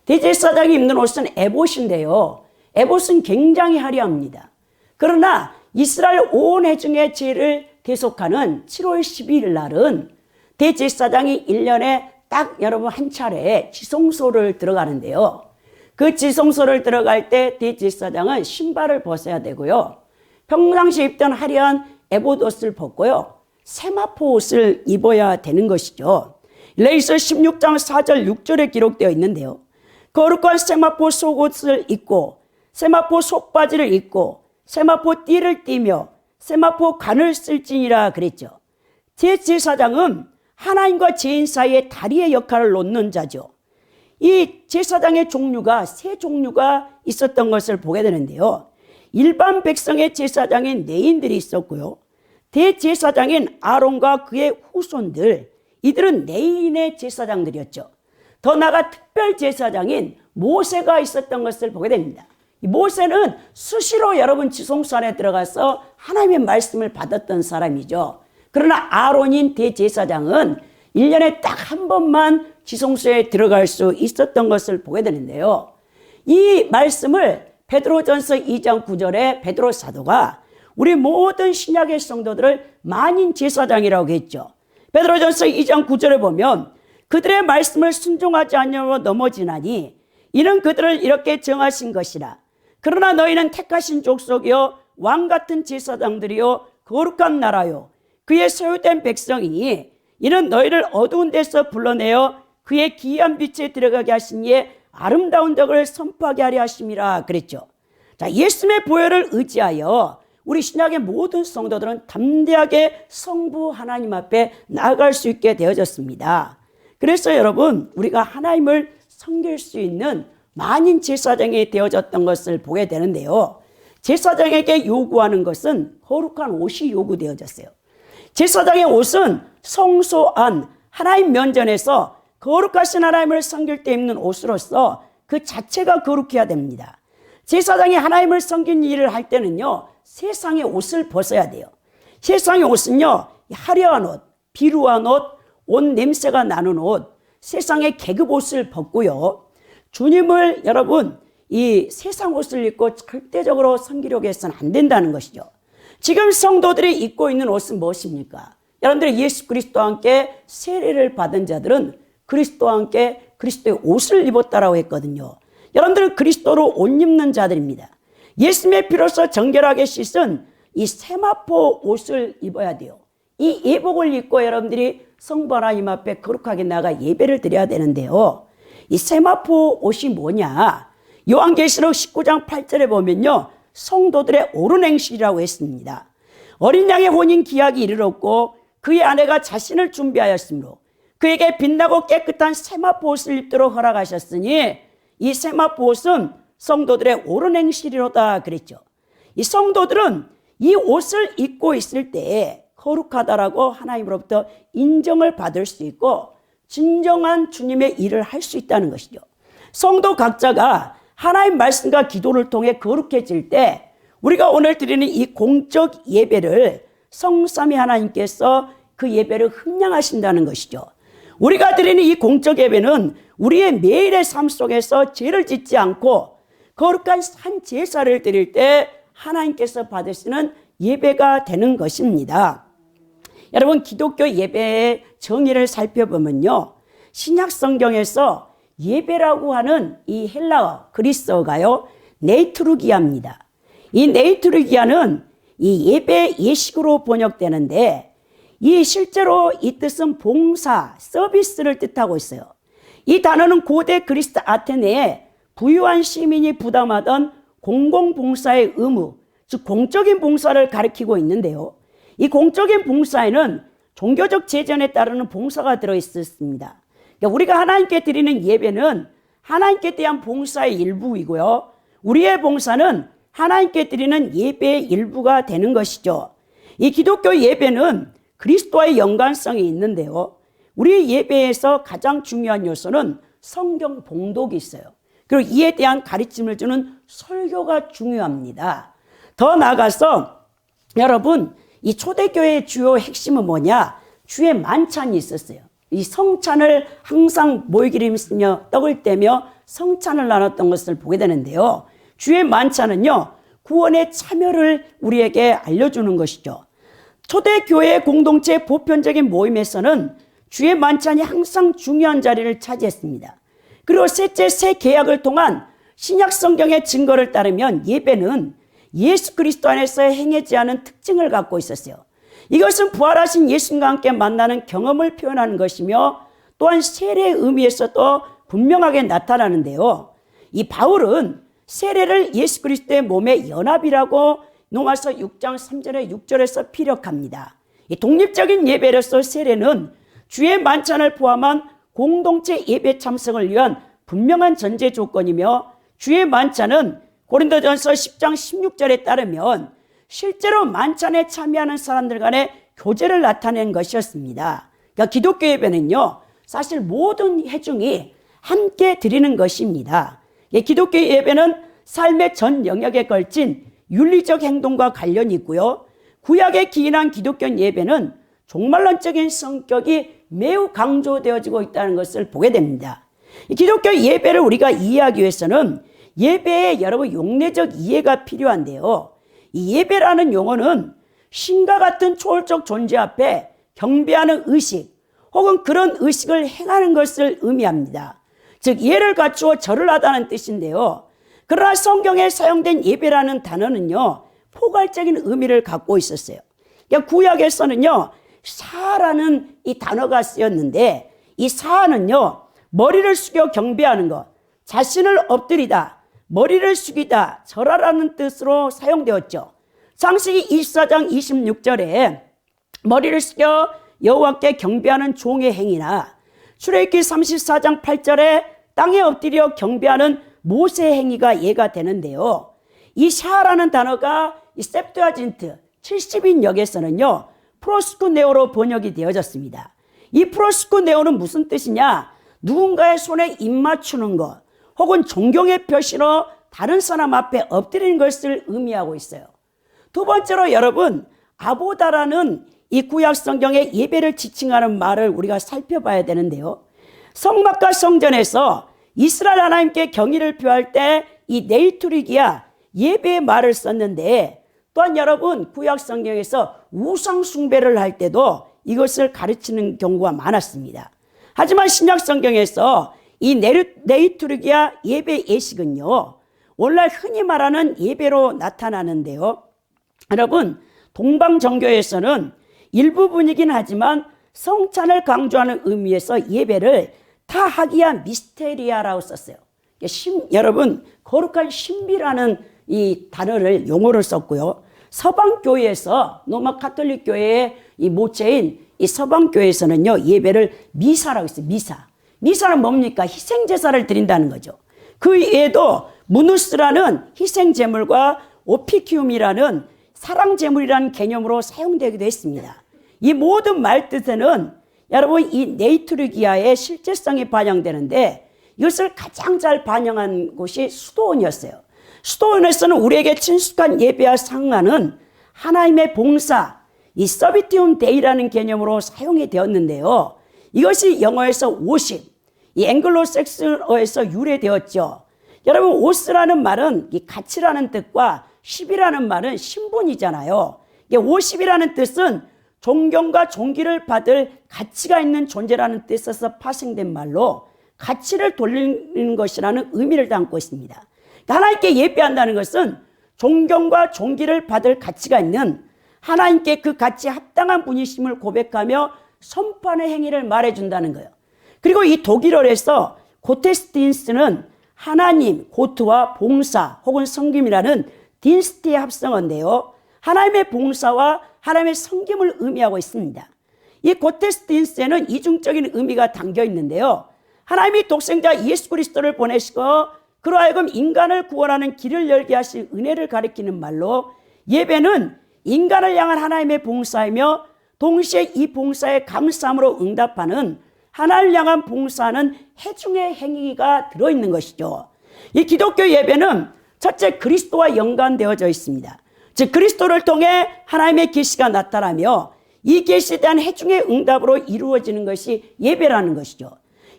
대제사장이 입는 옷은 에봇인데요. 에봇은 굉장히 화려합니다. 그러나 이스라엘 온 회중의 죄를 대속하는 7월 12일 날은 대제사장이 1년에 딱 여러분 한 차례 지성소를 들어가는데요. 그 지성소를 들어갈 때 대제사장은 신발을 벗어야 되고요. 평상시에 입던 화려한 에봇 옷을 벗고요. 세마포 옷을 입어야 되는 것이죠. 레위서 16장 4절 6절에 기록되어 있는데요. 거룩한 세마포 속옷을 입고 세마포 속바지를 입고 세마포 띠를 띠며 세마포 관을 쓸지니라 그랬죠. 대제사장은 하나님과 죄인 사이에 다리의 역할을 놓는 자죠. 이 제사장의 종류가 세 종류가 있었던 것을 보게 되는데요. 일반 백성의 제사장인 레인들이 있었고요. 대제사장인 아론과 그의 후손들, 이들은 레인의 제사장들이었죠. 더 나아가 특별 제사장인 모세가 있었던 것을 보게 됩니다. 이 모세는 수시로 여러분 지성소 안에 들어가서 하나님의 말씀을 받았던 사람이죠. 그러나 아론인 대제사장은 1년에 딱 한 번만 지성소에 들어갈 수 있었던 것을 보게 되는데요. 이 말씀을 베드로전서 2장 9절에 베드로 사도가 우리 모든 신약의 성도들을 만인 제사장이라고 했죠. 베드로전서 2장 9절에 보면 그들의 말씀을 순종하지 않으므로 넘어지나니 이는 그들을 이렇게 정하신 것이라. 그러나 너희는 택하신 족속이요 왕 같은 제사장들이요 거룩한 나라요 그의 소유된 백성이니 이는 너희를 어두운 데서 불러내어 그의 기이한 빛에 들어가게 하신 이의 아름다운 덕을 선포하게 하려 하심이라 그랬죠. 자, 예수님의 보혈을 의지하여 우리 신약의 모든 성도들은 담대하게 성부 하나님 앞에 나아갈 수 있게 되어졌습니다. 그래서 여러분, 우리가 하나님을 섬길 수 있는 만인 제사장이 되어졌던 것을 보게 되는데요. 제사장에게 요구하는 것은 거룩한 옷이 요구되어졌어요. 제사장의 옷은 성소 안 하나님 면전에서 거룩하신 하나님을 섬길 때 입는 옷으로서 그 자체가 거룩해야 됩니다. 제사장이 하나님을 섬기는 일을 할 때는요, 세상의 옷을 벗어야 돼요. 세상의 옷은요, 화려한 옷, 비루한 옷, 옷 냄새가 나는 옷, 세상의 계급 옷을 벗고요. 주님을 여러분 이 세상 옷을 입고 절대적으로 섬기려고 해서는 안 된다는 것이죠. 지금 성도들이 입고 있는 옷은 무엇입니까? 여러분들이 예수 그리스도와 함께 세례를 받은 자들은 그리스도와 함께 그리스도의 옷을 입었다라고 했거든요. 여러분들은 그리스도로 옷 입는 자들입니다. 예수님의 피로써 정결하게 씻은 이 세마포 옷을 입어야 돼요. 이 예복을 입고 여러분들이 성부 하나님 앞에 거룩하게 나가 예배를 드려야 되는데요. 이 세마포 옷이 뭐냐? 요한계시록 19장 8절에 보면요, 성도들의 옳은 행실이라고 했습니다. 어린 양의 혼인 기약이 이르렀고 그의 아내가 자신을 준비하였으므로 그에게 빛나고 깨끗한 세마포 옷을 입도록 허락하셨으니 이 세마포 옷은 성도들의 옳은 행실이로다 그랬죠. 이 성도들은 이 옷을 입고 있을 때 거룩하다라고 하나님으로부터 인정을 받을 수 있고 진정한 주님의 일을 할 수 있다는 것이죠. 성도 각자가 하나님 말씀과 기도를 통해 거룩해질 때 우리가 오늘 드리는 이 공적 예배를 성삼위 하나님께서 그 예배를 흠량하신다는 것이죠. 우리가 드리는 이 공적 예배는 우리의 매일의 삶 속에서 죄를 짓지 않고 거룩한 한 제사를 드릴 때 하나님께서 받으시는 예배가 되는 것입니다. 여러분, 기독교 예배의 정의를 살펴보면요, 신약 성경에서 예배라고 하는 이 헬라어 그리스어가요 네이트루기아입니다. 이 네이트루기아는 이 예배 예식으로 번역되는데 이 실제로 이 뜻은 봉사, 서비스를 뜻하고 있어요. 이 단어는 고대 그리스 아테네에 부유한 시민이 부담하던 공공봉사의 의무, 즉 공적인 봉사를 가리키고 있는데요. 이 공적인 봉사에는 종교적 제전에 따르는 봉사가 들어있었습니다. 그러니까 우리가 하나님께 드리는 예배는 하나님께 대한 봉사의 일부이고요. 우리의 봉사는 하나님께 드리는 예배의 일부가 되는 것이죠. 이 기독교 예배는 그리스도와의 연관성이 있는데요. 우리 예배에서 가장 중요한 요소는 성경 봉독이 있어요. 그리고 이에 대한 가르침을 주는 설교가 중요합니다. 더 나아가서 여러분, 이 초대교회의 주요 핵심은 뭐냐? 주의 만찬이 있었어요. 이 성찬을 항상 모이기름쓰며 떡을 떼며 성찬을 나눴던 것을 보게 되는데요. 주의 만찬은요, 구원의 참여를 우리에게 알려주는 것이죠. 초대교회 공동체 보편적인 모임에서는 주의 만찬이 항상 중요한 자리를 차지했습니다. 그리고 셋째 새 계약을 통한 신약 성경의 증거를 따르면 예배는 예수 그리스도 안에서 행하지 않은 특징을 갖고 있었어요. 이것은 부활하신 예수님과 함께 만나는 경험을 표현하는 것이며 또한 세례의 의미에서도 분명하게 나타나는데요. 이 바울은 세례를 예수 그리스도의 몸의 연합이라고 로마서 6장 3절에 6절에서 피력합니다. 이 독립적인 예배로서 세례는 주의 만찬을 포함한 공동체 예배 참석을 위한 분명한 전제 조건이며, 주의 만찬은 고린도전서 10장 16절에 따르면 실제로 만찬에 참여하는 사람들 간의 교제를 나타낸 것이었습니다. 그러니까 기독교 예배는요, 사실 모든 회중이 함께 드리는 것입니다. 기독교 예배는 삶의 전 영역에 걸친 윤리적 행동과 관련이 있고요. 구약에 기인한 기독교 예배는 종말론적인 성격이 매우 강조되어지고 있다는 것을 보게 됩니다. 기독교 예배를 우리가 이해하기 위해서는 예배의 여러분 용례적 이해가 필요한데요. 이 예배라는 용어는 신과 같은 초월적 존재 앞에 경배하는 의식 혹은 그런 의식을 행하는 것을 의미합니다. 즉 예를 갖추어 절을 하다는 뜻인데요. 그러나 성경에 사용된 예배라는 단어는요, 포괄적인 의미를 갖고 있었어요. 그러니까 구약에서는요, 사라는 이 단어가 쓰였는데, 이 사는요, 머리를 숙여 경배하는 것, 자신을 엎드리다, 머리를 숙이다, 절하라는 뜻으로 사용되었죠. 창세기 24장 26절에 머리를 숙여 여호와께 경배하는 종의 행위나, 출애굽기 34장 8절에 땅에 엎드려 경배하는 모세의 행위가 예가 되는데요. 이 샤라는 단어가 이 셉투아진트 70인역에서는요, 프로스쿠네오로 번역이 되어졌습니다. 이 프로스쿠네오는 무슨 뜻이냐? 누군가의 손에 입 맞추는 것, 혹은 존경의 표시로 다른 사람 앞에 엎드리는 것을 의미하고 있어요. 두 번째로 여러분, 아보다라는 이 구약 성경의 예배를 지칭하는 말을 우리가 살펴봐야 되는데요. 성막과 성전에서 이스라엘 하나님께 경의를 표할 때 이 네이투리기야 예배의 말을 썼는데, 또한 여러분 구약 성경에서 우상 숭배를 할 때도 이것을 가르치는 경우가 많았습니다. 하지만 신약 성경에서 이 네이투리기야 예배 예식은요, 오늘날 흔히 말하는 예배로 나타나는데요. 여러분, 동방정교에서는 일부분이긴 하지만 성찬을 강조하는 의미에서 예배를 타하기야 미스테리아라고 썼어요. 여러분, 거룩한 신비라는 이 단어를 용어를 썼고요. 서방교회에서 로마 카톨릭 교회의 이 모체인 이 서방교회에서는요, 예배를 미사라고 했어요. 미사는 뭡니까? 희생제사를 드린다는 거죠. 그 외에도 무누스라는 희생제물과 오피키움이라는 사랑제물이라는 개념으로 사용되기도 했습니다. 이 모든 말뜻에는 여러분 이 네이트르기아의 실제성이 반영되는데, 이것을 가장 잘 반영한 곳이 수도원이었어요. 수도원에서는 우리에게 친숙한 예배와 상하는 하나님의 봉사, 이 서비티움 데이라는 개념으로 사용이 되었는데요. 이것이 영어에서 worship, 이 앵글로색슨어에서 유래되었죠. 여러분, 오스라는 말은 이 가치라는 뜻과 십이라는 말은 신분이잖아요. worship이라는 뜻은 존경과 존귀를 받을 가치가 있는 존재라는 뜻에서 파생된 말로 가치를 돌리는 것이라는 의미를 담고 있습니다. 하나님께 예배한다는 것은 존경과 존귀를 받을 가치가 있는, 하나님께 그 가치에 합당한 분이심을 고백하며 선포하는 행위를 말해준다는 거예요. 그리고 이 독일어에서 고테스틴스는 하나님, 고트와 봉사 혹은 섬김이라는 딘스티의 합성어인데요. 하나님의 봉사와 하나님의 섬김을 의미하고 있습니다. 이 고테스틴스에는 이중적인 의미가 담겨 있는데요. 하나님이 독생자 예수 그리스도를 보내시고 그로 하여금 인간을 구원하는 길을 열게 하실 은혜를 가리키는 말로, 예배는 인간을 향한 하나님의 봉사이며 동시에 이 봉사에 감사함으로 응답하는, 하나님을 향한 봉사하는 해중의 행위가 들어있는 것이죠. 이 기독교 예배는 첫째 그리스도와 연관되어져 있습니다. 즉 그리스도를 통해 하나님의 계시가 나타나며 이 계시에 대한 해중의 응답으로 이루어지는 것이 예배라는 것이죠.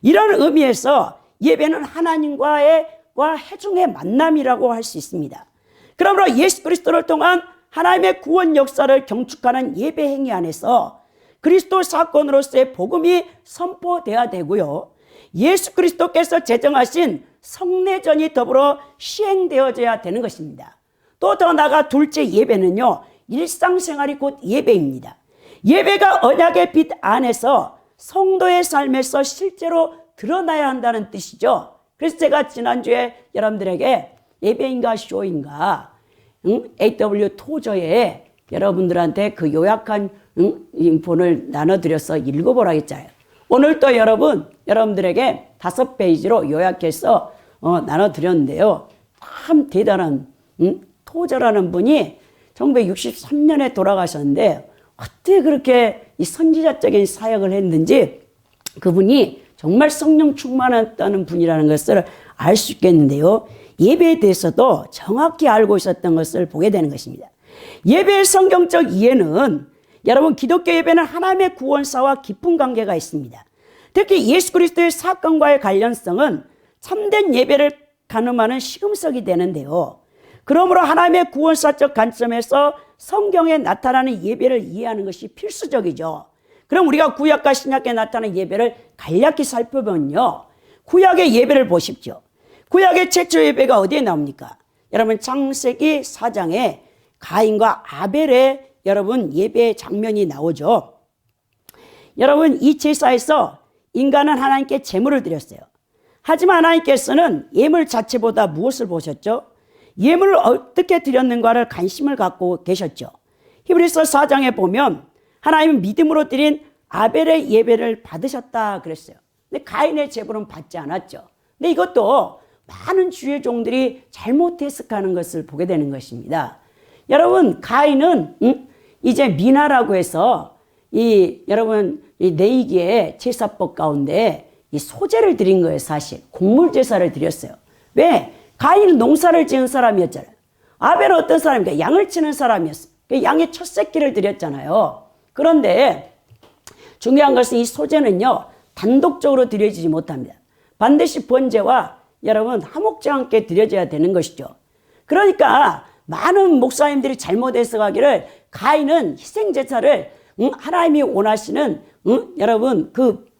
이런 의미에서 예배는 하나님과의 해중의 만남이라고 할 수 있습니다. 그러므로 예수 그리스도를 통한 하나님의 구원 역사를 경축하는 예배 행위 안에서 그리스도 사건으로서의 복음이 선포되어야 되고요. 예수 그리스도께서 제정하신 성례전이 더불어 시행되어져야 되는 것입니다. 또 더 나아가 둘째 예배는요, 일상생활이 곧 예배입니다. 예배가 언약의 빛 안에서 성도의 삶에서 실제로 드러나야 한다는 뜻이죠. 그래서 제가 지난주에 여러분들에게 예배인가 쇼인가 AW 토저에 여러분들한테 그 요약한 이 본을 나눠드려서 읽어보라 했잖아요. 오늘 또 여러분들에게 5페이지로 요약해서 나눠드렸는데요. 참 대단한 토저라는 분이 1963년에 돌아가셨는데 어떻게 그렇게 이 선지자적인 사역을 했는지 그분이 정말 성령 충만했다는 분이라는 것을 알 수 있겠는데요. 예배에 대해서도 정확히 알고 있었던 것을 보게 되는 것입니다. 예배의 성경적 이해는 여러분 기독교 예배는 하나님의 구원사와 깊은 관계가 있습니다. 특히 예수 그리스도의 사건과의 관련성은 참된 예배를 가늠하는 시금석이 되는데요. 그러므로 하나님의 구원사적 관점에서 성경에 나타나는 예배를 이해하는 것이 필수적이죠. 그럼 우리가 구약과 신약에 나타나는 예배를 간략히 살펴보면요. 구약의 예배를 보십시오. 구약의 최초 예배가 어디에 나옵니까? 여러분 창세기 4장에 가인과 아벨의 여러분 예배 장면이 나오죠. 여러분 이 제사에서 인간은 하나님께 제물을 드렸어요. 하지만 하나님께서는 예물 자체보다 무엇을 보셨죠? 예물을 어떻게 드렸는가를 관심을 갖고 계셨죠. 히브리서 4장에 보면 하나님은 믿음으로 드린 아벨의 예배를 받으셨다 그랬어요. 근데 가인의 제물은 받지 않았죠. 근데 이것도 많은 주의 종들이 잘못 해석하는 것을 보게 되는 것입니다. 여러분 가인은 이제 미나라고 해서 여러분 이 레위기의 제사법 가운데 이 소제를 드린 거예요. 사실 곡물 제사를 드렸어요. 왜? 가인은 농사를 지은 사람이었잖아요. 아벨은 어떤 사람입니까? 양을 치는 사람이었어요. 양의 첫 새끼를 드렸잖아요. 그런데 중요한 것은 이 소제는요 단독적으로 드려지지 못합니다. 반드시 번제와 여러분 화목제와 함께 드려져야 되는 것이죠. 그러니까 많은 목사님들이 잘못 해석하기를 가인은 희생제사를 하나님이 원하시는 여러분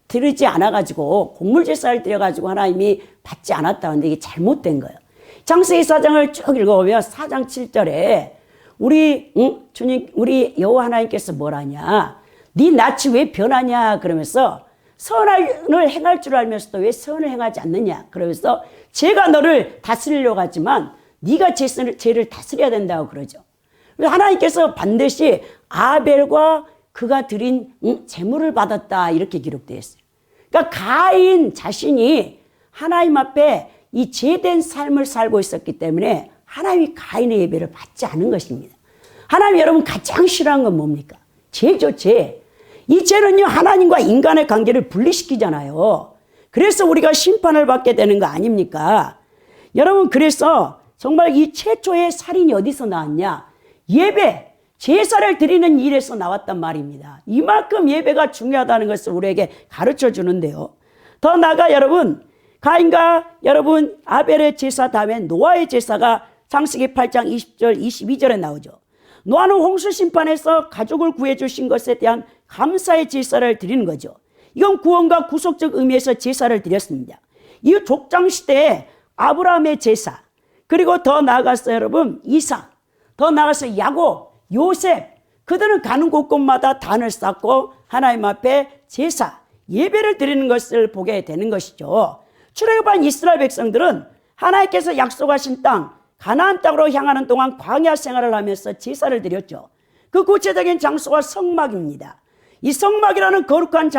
드리지 않아가지고 곡물제사를 드려가지고 하나님이 받지 않았다는데 이게 잘못된 거예요. 창세기 4장을 쭉 읽어보면 4장 7절에 우리 주님 우리 여호와 하나님께서 뭐라냐? 네 낯이 왜 변하냐? 그러면서 선을 행할 줄 알면서도 왜 선을 행하지 않느냐? 그러면서 제가 너를 다스리려고 하지만 네가 죄를 다스려야 된다고 그러죠. 그래서 하나님께서 반드시 아벨과 그가 드린 제물을 받았다 이렇게 기록되어 있어요. 그러니까 가인 자신이 하나님 앞에 이 죄된 삶을 살고 있었기 때문에 하나님이 가인의 예배를 받지 않은 것입니다. 하나님 여러분 가장 싫어하는 건 뭡니까? 죄죠, 죄. 이 죄는요 하나님과 인간의 관계를 분리시키잖아요. 그래서 우리가 심판을 받게 되는 거 아닙니까? 여러분 그래서 정말 이 최초의 살인이 어디서 나왔냐? 예배, 제사를 드리는 일에서 나왔단 말입니다. 이만큼 예배가 중요하다는 것을 우리에게 가르쳐 주는데요. 더 나아가 여러분 가인과 여러분 아벨의 제사 다음에 노아의 제사가 창세기 8장 20절 22절에 나오죠. 노아는 홍수 심판에서 가족을 구해 주신 것에 대한 감사의 제사를 드리는 거죠. 이건 구원과 구속적 의미에서 제사를 드렸습니다. 이 족장 시대에 아브라함의 제사, 그리고 더 나아가서 여러분 이삭, 더 나아가서 야곱, 요셉, 그들은 가는 곳곳마다 단을 쌓고 하나님 앞에 제사, 예배를 드리는 것을 보게 되는 것이죠. 출애굽한 이스라엘 백성들은 하나님께서 약속하신 땅 가나안 땅으로 향하는 동안 광야 생활을 하면서 제사를 드렸죠. 그 구체적인 장소가 성막입니다. 이 성막이라는 거룩한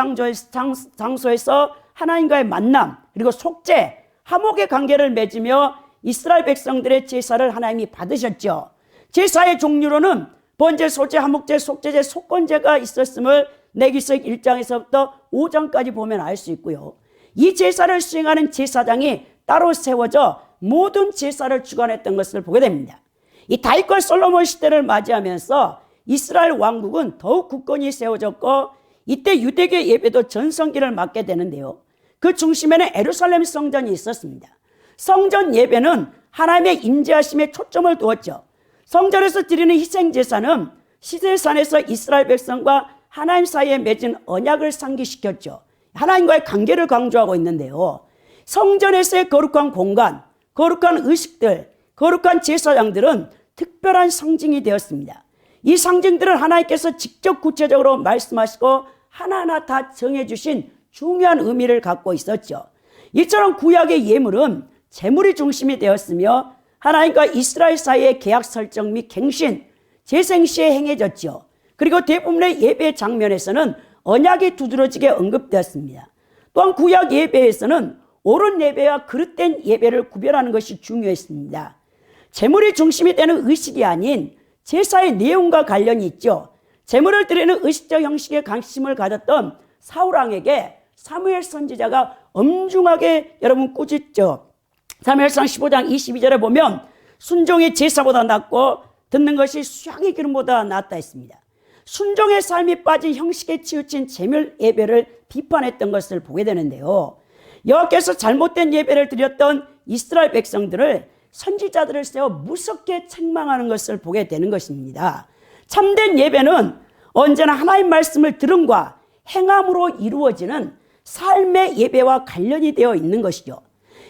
장소에서 하나님과의 만남, 그리고 속죄, 화목의 관계를 맺으며 이스라엘 백성들의 제사를 하나님이 받으셨죠. 제사의 종류로는 번제, 소제, 화목제, 속죄제, 속건제가 있었음을 레위기서 1장에서부터 5장까지 보면 알 수 있고요. 이 제사를 수행하는 제사장이 따로 세워져 모든 제사를 주관했던 것을 보게 됩니다. 이 다윗과 솔로몬 시대를 맞이하면서 이스라엘 왕국은 더욱 굳건히 세워졌고 이때 유대교 예배도 전성기를 맞게 되는데요. 그 중심에는 예루살렘 성전이 있었습니다. 성전 예배는 하나님의 임재하심에 초점을 두었죠. 성전에서 드리는 희생제사는 시제산에서 이스라엘 백성과 하나님 사이에 맺은 언약을 상기시켰죠. 하나님과의 관계를 강조하고 있는데요. 성전에서의 거룩한 공간, 거룩한 의식들, 거룩한 제사장들은 특별한 상징이 되었습니다. 이 상징들은 하나님께서 직접 구체적으로 말씀하시고 하나하나 다 정해주신 중요한 의미를 갖고 있었죠. 이처럼 구약의 예물은 제물이 중심이 되었으며 하나님과 이스라엘 사이의 계약 설정 및 갱신, 재생 시에 행해졌죠. 그리고 대부분의 예배 장면에서는 언약이 두드러지게 언급되었습니다. 또한 구약 예배에서는 옳은 예배와 그릇된 예배를 구별하는 것이 중요했습니다. 제물이 중심이 되는 의식이 아닌 제사의 내용과 관련이 있죠. 제물을 드리는 의식적 형식에 관심을 가졌던 사울왕에게 사무엘 선지자가 엄중하게 여러분 꾸짖죠. 사무엘상 15장 22절에 보면 순종이 제사보다 낫고 듣는 것이 수양의 기름보다 낫다 했습니다. 순종의 삶이 빠진 형식에 치우친 제물 예배를 비판했던 것을 보게 되는데요. 여호와께서 잘못된 예배를 드렸던 이스라엘 백성들을 선지자들을 세워 무섭게 책망하는 것을 보게 되는 것입니다. 참된 예배는 언제나 하나님 말씀을 들음과 행함으로 이루어지는 삶의 예배와 관련이 되어 있는 것이죠.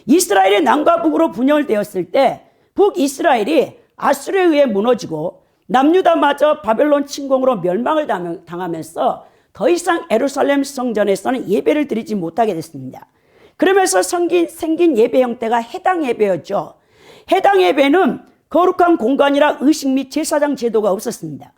이스라엘이 남과 북으로 분열되었을 때 북이스라엘이 아수르에 의해 무너지고 남유다마저 바벨론 침공으로 멸망을 당하면서 더 이상 예루살렘 성전에서는 예배를 드리지 못하게 됐습니다. 그러면서 생긴 예배 형태가 해당 예배였죠. 해당 예배는 거룩한 공간이라 의식 및 제사장 제도가 없었습니다.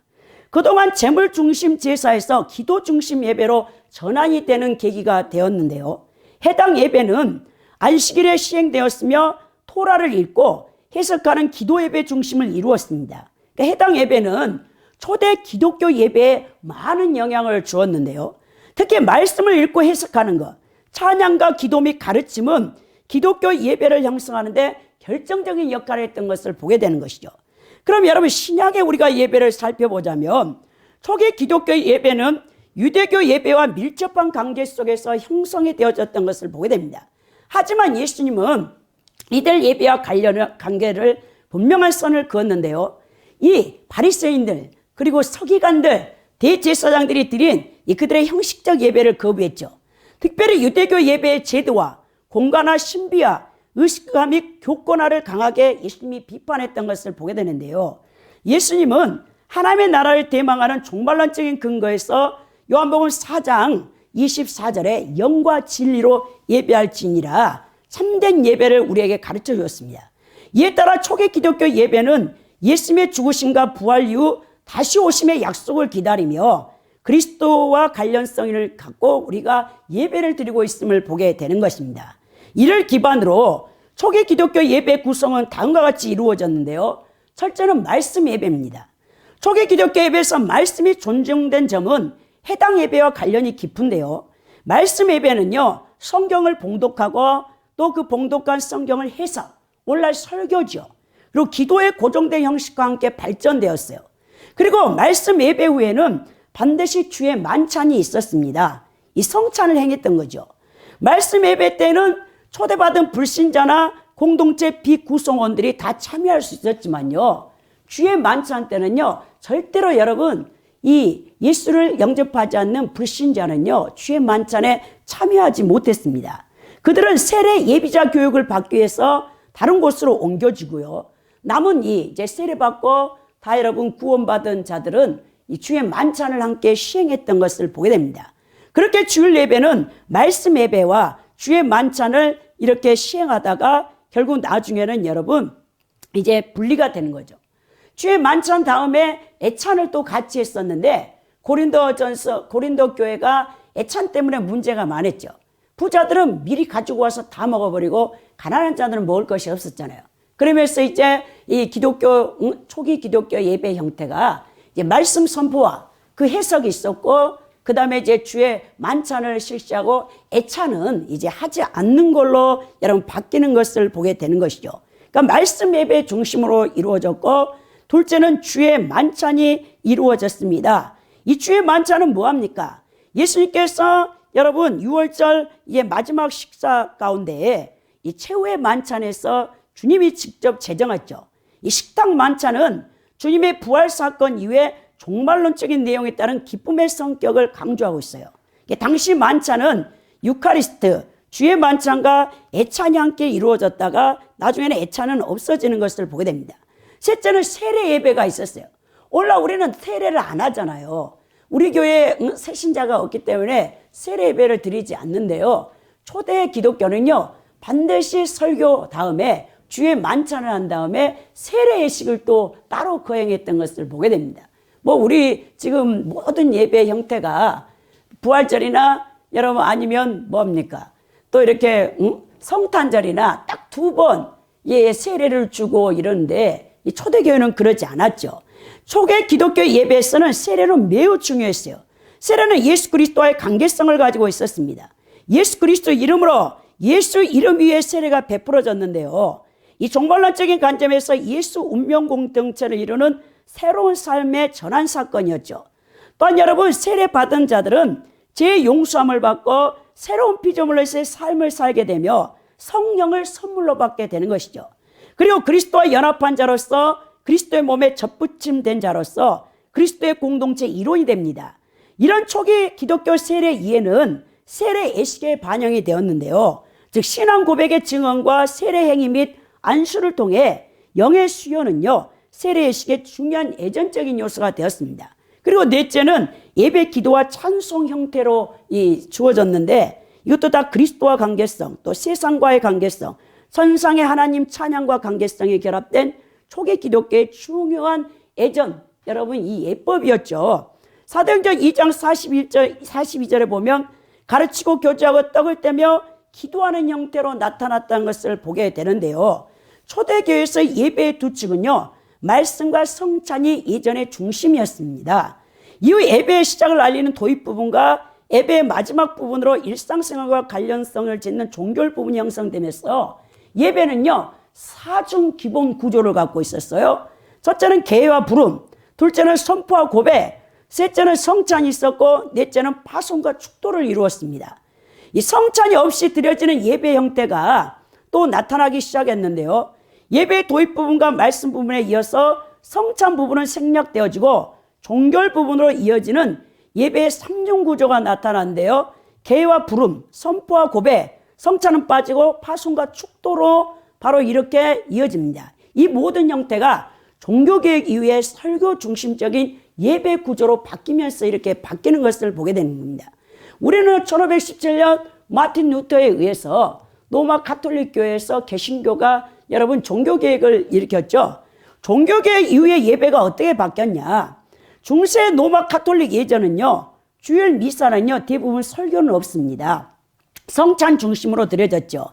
그동안 제물 중심 제사에서 기도 중심 예배로 전환이 되는 계기가 되었는데요. 해당 예배는 안식일에 시행되었으며 토라를 읽고 해석하는 기도 예배 중심을 이루었습니다. 그러니까 해당 예배는 초대 기독교 예배에 많은 영향을 주었는데요. 특히 말씀을 읽고 해석하는 것, 찬양과 기도 및 가르침은 기독교 예배를 형성하는 데 결정적인 역할을 했던 것을 보게 되는 것이죠. 그럼 여러분 신약의 우리가 예배를 살펴보자면 초기 기독교 예배는 유대교 예배와 밀접한 관계 속에서 형성이 되어졌던 것을 보게 됩니다. 하지만 예수님은 이들 예배와 관계를 분명한 선을 그었는데요. 이 바리새인들 그리고 서기관들 대제사장들이 드린 그들의 형식적 예배를 거부했죠. 특별히 유대교 예배의 제도와 공간화 신비와 의식화 및 교권화를 강하게 예수님이 비판했던 것을 보게 되는데요. 예수님은 하나님의 나라를 대망하는 종말론적인 근거에서 요한복음 4장 24절에 영과 진리로 예배할지니라 참된 예배를 우리에게 가르쳐 주었습니다. 이에 따라 초기 기독교 예배는 예수님의 죽으심과 부활 이후 다시 오심의 약속을 기다리며 그리스도와 관련성을 갖고 우리가 예배를 드리고 있음을 보게 되는 것입니다. 이를 기반으로 초기 기독교 예배 구성은 다음과 같이 이루어졌는데요. 첫째는 말씀 예배입니다. 초기 기독교 예배에서 말씀이 존중된 점은 해당 예배와 관련이 깊은데요. 말씀 예배는요, 성경을 봉독하고 또 그 봉독한 성경을 해석, 오늘날 설교죠. 그리고 기도의 고정된 형식과 함께 발전되었어요. 그리고 말씀 예배 후에는 반드시 주의 만찬이 있었습니다. 이 성찬을 행했던 거죠. 말씀 예배 때는 초대받은 불신자나 공동체 비구성원들이 다 참여할 수 있었지만요. 주의 만찬 때는요. 절대로 여러분 이 예수를 영접하지 않는 불신자는요. 주의 만찬에 참여하지 못했습니다. 그들은 세례 예비자 교육을 받기 위해서 다른 곳으로 옮겨지고요. 남은 이제 세례받고 다 여러분 구원받은 자들은 이 주의 만찬을 함께 시행했던 것을 보게 됩니다. 그렇게 주일 예배는 말씀 예배와 주의 만찬을 이렇게 시행하다가 결국 나중에는 여러분 이제 분리가 되는 거죠. 주의 만찬 다음에 애찬을 또 같이 했었는데 고린도 교회가 애찬 때문에 문제가 많았죠. 부자들은 미리 가지고 와서 다 먹어버리고 가난한 자들은 먹을 것이 없었잖아요. 그러면서 이제 이 초기 기독교 예배 형태가 이제 말씀 선포와 그 해석이 있었고, 그 다음에 이제 주의 만찬을 실시하고 애찬은 이제 하지 않는 걸로 여러분 바뀌는 것을 보게 되는 것이죠. 그러니까 말씀 예배 중심으로 이루어졌고, 둘째는 주의 만찬이 이루어졌습니다. 이 주의 만찬은 뭐합니까? 예수님께서 여러분 6월절 마지막 식사 가운데 이 최후의 만찬에서 주님이 직접 제정했죠. 이 식탁 만찬은 주님의 부활 사건 이후에 종말론적인 내용에 따른 기쁨의 성격을 강조하고 있어요. 당시 만찬은 유카리스트, 주의 만찬과 애찬이 함께 이루어졌다가 나중에는 애찬은 없어지는 것을 보게 됩니다. 셋째는 세례 예배가 있었어요. 오늘날 우리는 세례를 안 하잖아요. 우리 교회에 새신자가 없기 때문에 세례 예배를 드리지 않는데요. 초대 기독교는요, 반드시 설교 다음에 주의 만찬을 한 다음에 세례 예식을 또 따로 거행했던 것을 보게 됩니다. 뭐 우리 지금 모든 예배 형태가 부활절이나 여러분 아니면 뭡니까? 또 이렇게 성탄절이나 딱 2번 세례를 주고 이러는데 이 초대교회는 그러지 않았죠. 초대 기독교 예배에서는 세례는 매우 중요했어요. 세례는 예수 그리스도와의 관계성을 가지고 있었습니다. 예수 그리스도 이름으로 예수 이름 위에 세례가 베풀어졌는데요. 이 종말론적인 관점에서 예수 운명 공동체를 이루는 새로운 삶의 전환 사건이었죠. 또한 여러분, 세례 받은 자들은 죄의 용서함을 받고 새로운 피조물로서의 삶을 살게 되며 성령을 선물로 받게 되는 것이죠. 그리고 그리스도와 연합한 자로서 그리스도의 몸에 접붙임된 자로서 그리스도의 공동체 일원이 됩니다. 이런 초기 기독교 세례 이해는 세례 예식에 반영이 되었는데요. 즉 신앙 고백의 증언과 세례 행위 및 안수를 통해 영의 수요는요, 세례 예식의 중요한 예전적인 요소가 되었습니다. 그리고 넷째는 예배 기도와 찬송 형태로 주어졌는데 이것도 다 그리스도와 관계성, 또 세상과의 관계성, 선상의 하나님 찬양과 관계성이 결합된 초기 기독교의 중요한 예전, 여러분 이 예법이었죠. 사도행전 2장 42절에 보면 가르치고 교제하고 떡을 떼며 기도하는 형태로 나타났다는 것을 보게 되는데요. 초대교회에서 예배의 두 축은요, 말씀과 성찬이 예전의 중심이었습니다. 이후 예배의 시작을 알리는 도입 부분과 예배의 마지막 부분으로 일상생활과 관련성을 짓는 종교 부분이 형성되면서 예배는요, 4중 기본 구조를 갖고 있었어요. 첫째는 계회와 부름, 둘째는 선포와 고백, 셋째는 성찬이 있었고 넷째는 파송과 축도를 이루었습니다. 이 성찬이 없이 드려지는 예배 형태가 또 나타나기 시작했는데요. 예배의 도입 부분과 말씀 부분에 이어서 성찬 부분은 생략되어지고 종결 부분으로 이어지는 예배의 3중 구조가 나타나는데요. 계회와 부름, 선포와 고백, 성찬은 빠지고 파송과 축도로 바로 이렇게 이어집니다. 이 모든 형태가 종교개혁 이후에 설교 중심적인 예배 구조로 바뀌면서 이렇게 바뀌는 것을 보게 되는 겁니다. 우리는 1517년 마틴 루터에 의해서 로마 가톨릭 교회에서 개신교가 여러분 종교개혁을 일으켰죠. 종교개혁 이후에 예배가 어떻게 바뀌었냐. 중세 로마 가톨릭 예전은요, 주일 미사는요, 대부분 설교는 없습니다. 성찬 중심으로 드려졌죠.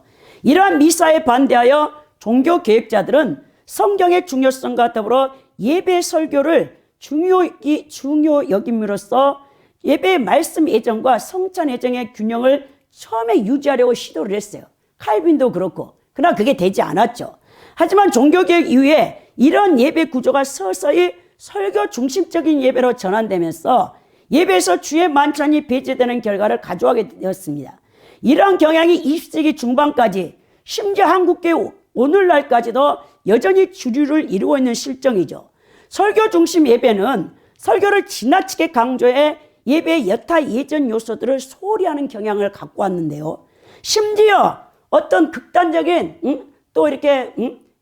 이러한 미사에 반대하여 종교개혁자들은 성경의 중요성과 더불어 예배 설교를 중요 여김으로써 예배의 말씀 예정과 성찬 예정의 균형을 처음에 유지하려고 시도를 했어요. 칼빈도 그렇고. 그러나 그게 되지 않았죠. 하지만 종교개혁 이후에 이런 예배 구조가 서서히 설교 중심적인 예배로 전환되면서 예배에서 주의 만찬이 배제되는 결과를 가져가게 되었습니다. 이러한 경향이 20세기 중반까지 심지어 한국교회 오늘날까지도 여전히 주류를 이루고 있는 실정이죠. 설교 중심 예배는 설교를 지나치게 강조해 예배의 여타 예전 요소들을 소홀히 하는 경향을 갖고 왔는데요. 심지어 어떤 극단적인 또 이렇게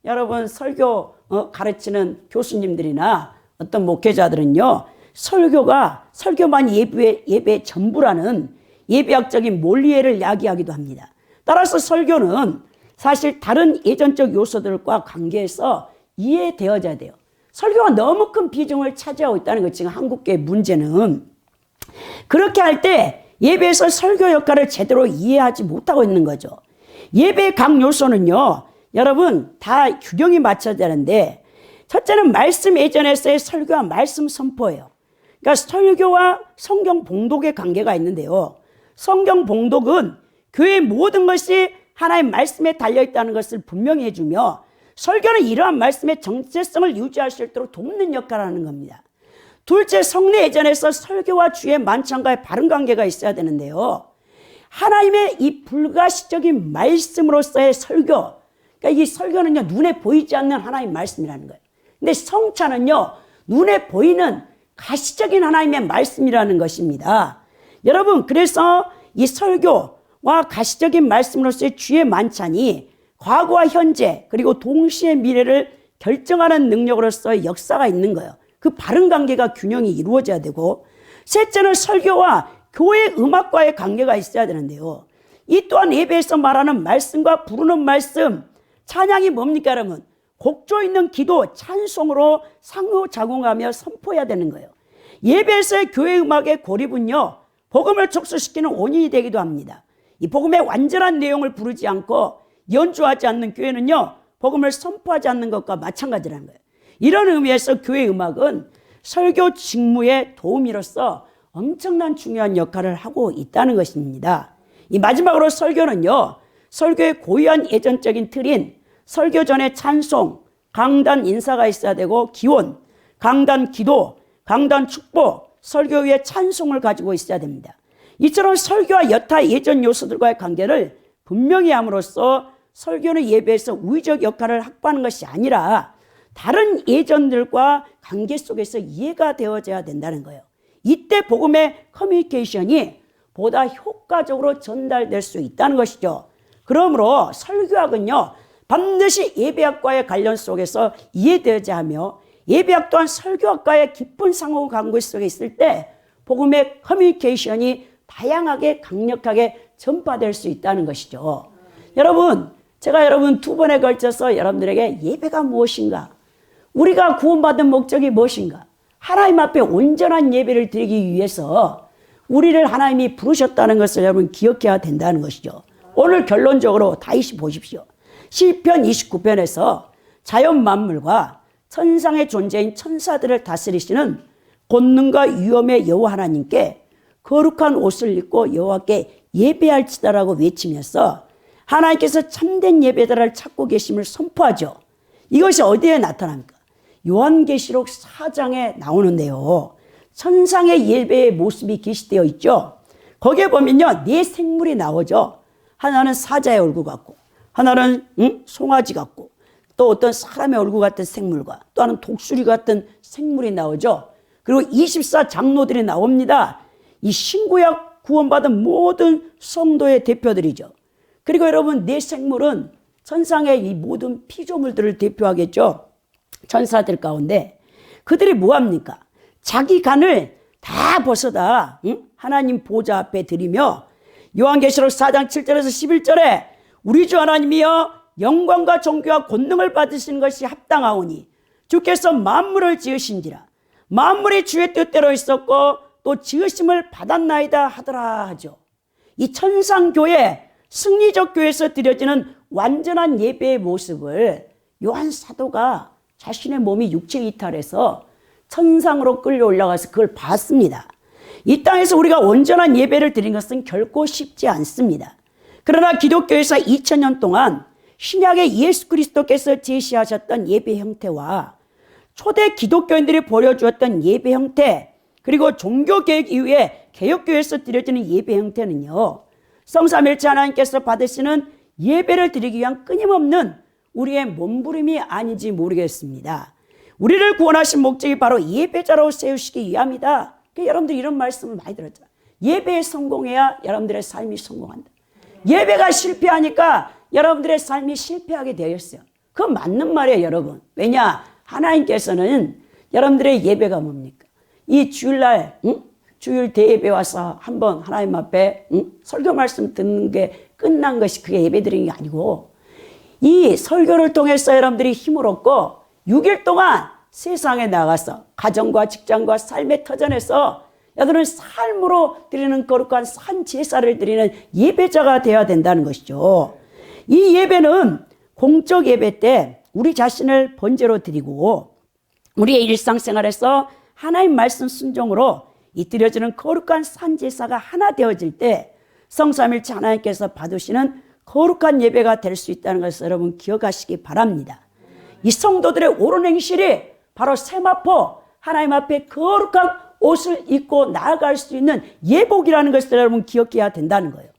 여러분 설교 가르치는 교수님들이나 어떤 목회자들은요, 설교만 예배의 전부라는 예배학적인 몰리에를 야기하기도 합니다. 따라서 설교는 사실 다른 예전적 요소들과 관계해서 이해되어져야 돼요. 설교가 너무 큰 비중을 차지하고 있다는 것, 지금 한국교회 문제는. 그렇게 할 때 예배에서 설교 역할을 제대로 이해하지 못하고 있는 거죠. 예배의 각 요소는요, 여러분 다 균형이 맞춰야 되는데, 첫째는 말씀 예전에서의 설교와 말씀 선포예요. 그러니까 설교와 성경 봉독의 관계가 있는데요. 성경 봉독은 교회의 모든 것이 하나의 말씀에 달려있다는 것을 분명히 해주며, 설교는 이러한 말씀의 정체성을 유지할 수 있도록 돕는 역할을 하는 겁니다. 둘째, 성례 예전에서 설교와 주의 만찬과의 바른 관계가 있어야 되는데요. 하나님의 이 불가시적인 말씀으로서의 설교, 그러니까 이 설교는요, 눈에 보이지 않는 하나님의 말씀이라는 거예요. 근데 성찬은요, 눈에 보이는 가시적인 하나님의 말씀이라는 것입니다. 여러분, 그래서 이 설교와 가시적인 말씀으로서의 주의 만찬이 과거와 현재 그리고 동시의 미래를 결정하는 능력으로서의 역사가 있는 거예요. 그 바른 관계가 균형이 이루어져야 되고, 셋째는 설교와 교회 음악과의 관계가 있어야 되는데요. 이 또한 예배에서 말하는 말씀과 부르는 말씀, 찬양이 뭡니까 여러분? 곡조 있는 기도, 찬송으로 상호작용하며 선포해야 되는 거예요. 예배에서의 교회 음악의 고립은요, 복음을 촉수시키는 원인이 되기도 합니다. 이 복음의 완전한 내용을 부르지 않고 연주하지 않는 교회는요, 복음을 선포하지 않는 것과 마찬가지라는 거예요. 이런 의미에서 교회 음악은 설교 직무의 도우미로서 엄청난 중요한 역할을 하고 있다는 것입니다. 이 마지막으로 설교는요, 설교의 고유한 예전적인 틀인 설교 전에 찬송, 강단 인사가 있어야 되고 기원, 강단 기도, 강단 축복, 설교 후에 찬송을 가지고 있어야 됩니다. 이처럼 설교와 여타 예전 요소들과의 관계를 분명히 함으로써 설교는 예배에서 우위적 역할을 확보하는 것이 아니라 다른 예전들과 관계 속에서 이해가 되어져야 된다는 거예요. 이때 복음의 커뮤니케이션이 보다 효과적으로 전달될 수 있다는 것이죠. 그러므로 설교학은요, 반드시 예배학과의 관련 속에서 이해되어야 하며 예배학 또한 설교학과의 깊은 상호 관계 속에 있을 때 복음의 커뮤니케이션이 다양하게 강력하게 전파될 수 있다는 것이죠. 여러분, 제가 여러분 2번에 걸쳐서 여러분들에게 예배가 무엇인가, 우리가 구원받은 목적이 무엇인가, 하나님 앞에 온전한 예배를 드리기 위해서 우리를 하나님이 부르셨다는 것을 여러분 기억해야 된다는 것이죠. 오늘 결론적으로 다시 보십시오. 시편 29편에서 자연 만물과 천상의 존재인 천사들을 다스리시는 권능과 위엄의 여호와 하나님께 거룩한 옷을 입고 여호와께 예배할지다라고 외치면서 하나님께서 참된 예배자를 찾고 계심을 선포하죠. 이것이 어디에 나타납니까? 요한계시록 4장에 나오는데요. 천상의 예배의 모습이 게시되어 있죠. 거기에 보면요, 네 생물이 나오죠. 하나는 사자의 얼굴 같고, 하나는 송아지 같고, 또 어떤 사람의 얼굴 같은 생물과 또 하나는 독수리 같은 생물이 나오죠. 그리고 24장로들이 나옵니다. 이 신구약 구원받은 모든 성도의 대표들이죠. 그리고 여러분, 네 생물은 천상의 이 모든 피조물들을 대표하겠죠. 천사들 가운데 그들이 뭐합니까? 자기 간을 다 벗어다 하나님 보좌 앞에 드리며 요한계시록 4장 7절에서 11절에 우리 주 하나님이여 영광과 존귀와 권능을 받으시는 것이 합당하오니 주께서 만물을 지으신지라 만물이 주의 뜻대로 있었고 또 지으심을 받았나이다 하더라 하죠. 이 천상교회, 승리적 교회에서 드려지는 완전한 예배의 모습을 요한 사도가 자신의 몸이 육체 이탈해서 천상으로 끌려 올라가서 그걸 봤습니다. 이 땅에서 우리가 온전한 예배를 드린 것은 결코 쉽지 않습니다. 그러나 기독교에서 2000년 동안 신약의 예수 그리스도께서 제시하셨던 예배 형태와 초대 기독교인들이 보여주었던 예배 형태, 그리고 종교개혁 이후에 개혁교회에서 드려지는 예배 형태는요, 성삼일체 하나님께서 받으시는 예배를 드리기 위한 끊임없는 우리의 몸부림이 아닌지 모르겠습니다. 우리를 구원하신 목적이 바로 예배자로 세우시기 위함이다. 여러분들 이런 말씀을 많이 들었잖아요. 예배에 성공해야 여러분들의 삶이 성공한다. 예배가 실패하니까 여러분들의 삶이 실패하게 되었어요. 그건 맞는 말이에요, 여러분. 왜냐? 하나님께서는 여러분들의 예배가 뭡니까? 이 주일날 주일 대예배 와서 한번 하나님 앞에 설교 말씀 듣는 게 끝난 것이 그게 예배 드리는 게 아니고, 이 설교를 통해서 여러분들이 힘을 얻고 6일 동안 세상에 나가서 가정과 직장과 삶의 터전에서 여러분은 삶으로 드리는 거룩한 산 제사를 드리는 예배자가 되어야 된다는 것이죠. 이 예배는 공적 예배 때 우리 자신을 번제로 드리고 우리의 일상생활에서 하나님 말씀 순종으로 이 드려지는 거룩한 산 제사가 하나 되어질 때 성삼일체 하나님께서 받으시는 거룩한 예배가 될 수 있다는 것을 여러분 기억하시기 바랍니다. 이 성도들의 옳은 행실이 바로 세마포 하나님 앞에 거룩한 옷을 입고 나아갈 수 있는 예복이라는 것을 여러분 기억해야 된다는 거예요.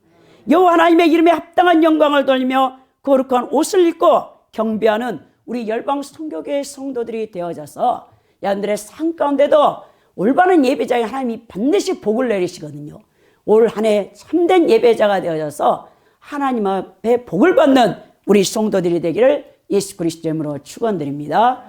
여호와 하나님의 이름에 합당한 영광을 돌리며 거룩한 옷을 입고 경배하는 우리 열방 선교교회 성도들이 되어져서 여러분들의 삶 가운데도 올바른 예배자에 하나님이 반드시 복을 내리시거든요. 올 한 해 참된 예배자가 되어져서 하나님 앞에 복을 받는 우리 성도들이 되기를 예수 그리스도 이름으로 축원드립니다.